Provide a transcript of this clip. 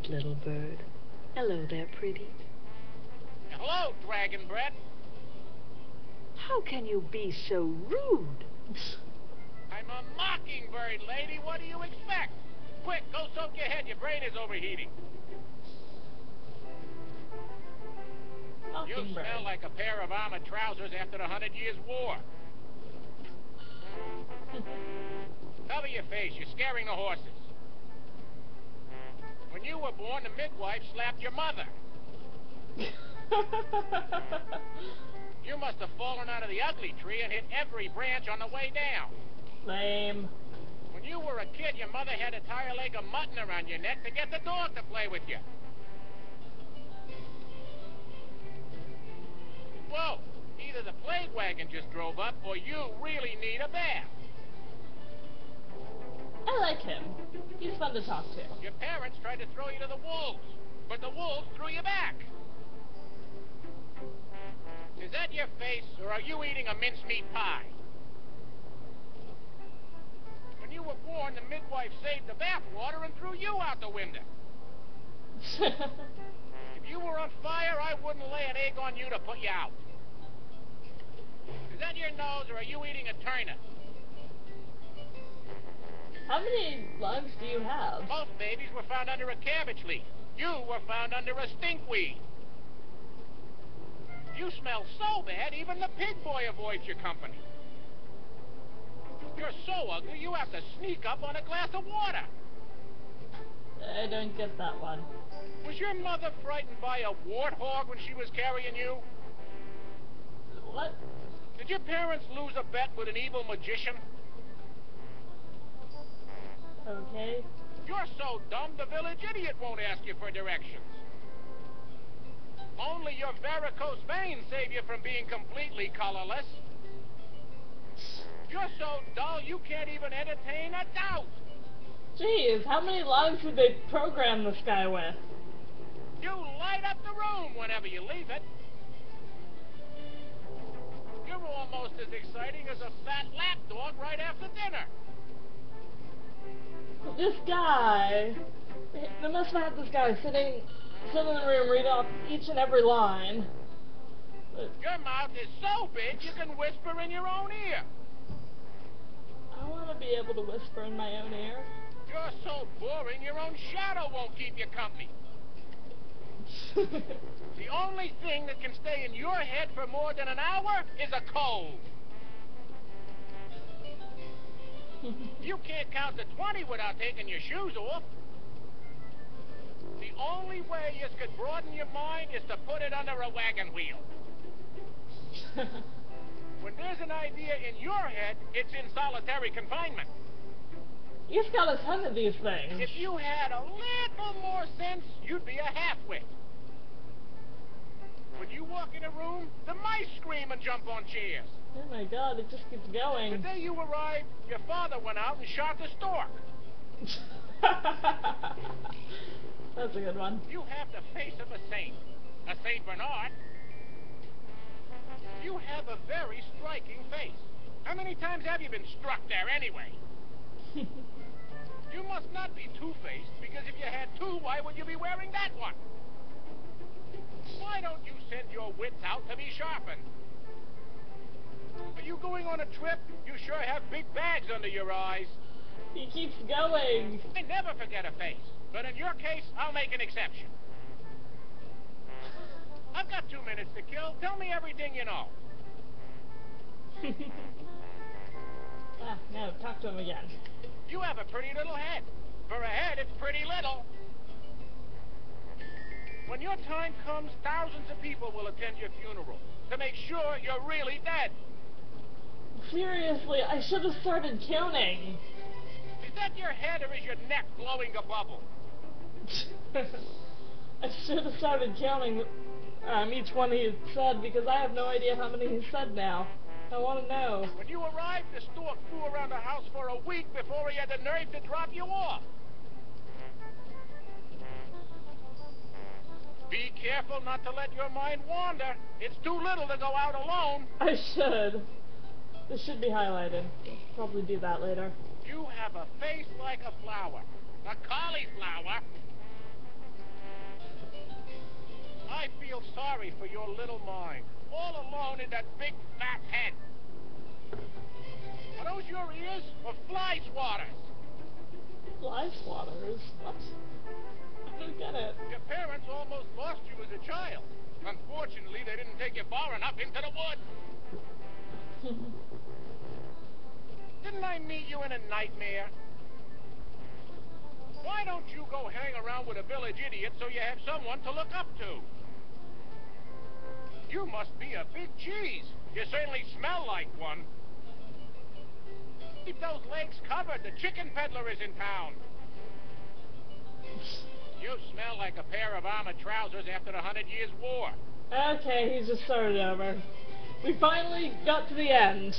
sweet little bird. Hello there, pretty. Hello, Dragon Breath. How can you be so rude? I'm a mockingbird, lady. What do you expect? Quick, go soak your head. Your brain is overheating. You Mockingbird. smell like a pair of armored trousers after the 100 Years' War. Cover your face. You're scaring the horses. When you were born, the midwife slapped your mother. You must have fallen out of the ugly tree and hit every branch on the way down. Lame. When you were a kid, your mother had to tie a leg of mutton around your neck to get the dog to play with you. Whoa! Either the plague wagon just drove up, or you really need a bath. I like him. He's fun to talk to. Your parents tried to throw you to the wolves, but the wolves threw you back. Is that your face, or are you eating a mincemeat pie? When you were born, the midwife saved the bath water and threw you out the window. If you were on fire, I wouldn't lay an egg on you to put you out. Is that your nose, or are you eating a turnip? How many lungs do you have? Both babies were found under a cabbage leaf. You were found under a stinkweed. You smell so bad, even the pig boy avoids your company. You're so ugly, you have to sneak up on a glass of water. I don't get that one. Was your mother frightened by a warthog when she was carrying you? What? Did your parents lose a bet with an evil magician? Okay. You're so dumb, the village idiot won't ask you for directions. Only your varicose veins save you from being completely colorless. You're so dull, you can't even entertain a doubt. Jeez, how many lungs did they program this guy with? You light up the room whenever you leave it. You're almost as exciting as a fat lapdog right after dinner. This guy, they must have had this guy sitting in the room reading off each and every line. But Your mouth is so big you can whisper in your own ear. I want to be able to whisper in my own ear. You're so boring your own shadow won't keep you company. The only thing that can stay in your head for more than an hour is a cold. You can't count to 20 without taking your shoes off. The only way you could broaden your mind is to put it under a wagon wheel. When there's an idea in your head, it's in solitary confinement. He's got a ton of these things. If you had a little more sense, you'd be a halfwit. When you walk in a room, the mice scream and jump on chairs. Oh my god, it just keeps The going. day you arrived, your father went out and shot the stork. That's a good one. You have the face of a Saint Bernard. You have a very striking face. How many times have you been struck there anyway? You must not be two-faced, because if you had two, why would you be wearing that one? Why don't you send your wits out to be sharpened? Are you going on a trip? You sure have big bags under your eyes. He keeps going. I never forget a face, but in your case, I'll make an exception. I've got 2 minutes to kill. Tell me everything you know. No, talk to him again. You have a pretty little head. For a head, it's pretty little. When your time comes, thousands of people will attend your funeral to make sure you're really dead. Seriously, I should have started counting. Is that your head, or is your neck blowing a bubble? I should have started counting each one he said, because I have no idea how many he said now. I want to know. When you arrived, the stork flew around the house for a week before he had the nerve to drop you off. Be careful not to let your mind wander. It's too little to go out alone. I should. This should be highlighted. Probably do that later. You have a face like a flower. A cauliflower. I feel sorry for your little mind, all alone in that big fat head. Are those your ears or fly swatters? Fly swatters? What? I don't get it. Your parents almost lost you as a child. Unfortunately, they didn't take you far enough into the woods. Didn't I meet you in a nightmare? Why don't you go hang around with a village idiot so you have someone to look up to? You must be a big cheese. You certainly smell like one. Keep those legs covered. The chicken peddler is in town. You smell like a pair of armored trousers after the 100 Years' War. Okay, he's just started over. We finally got to the end.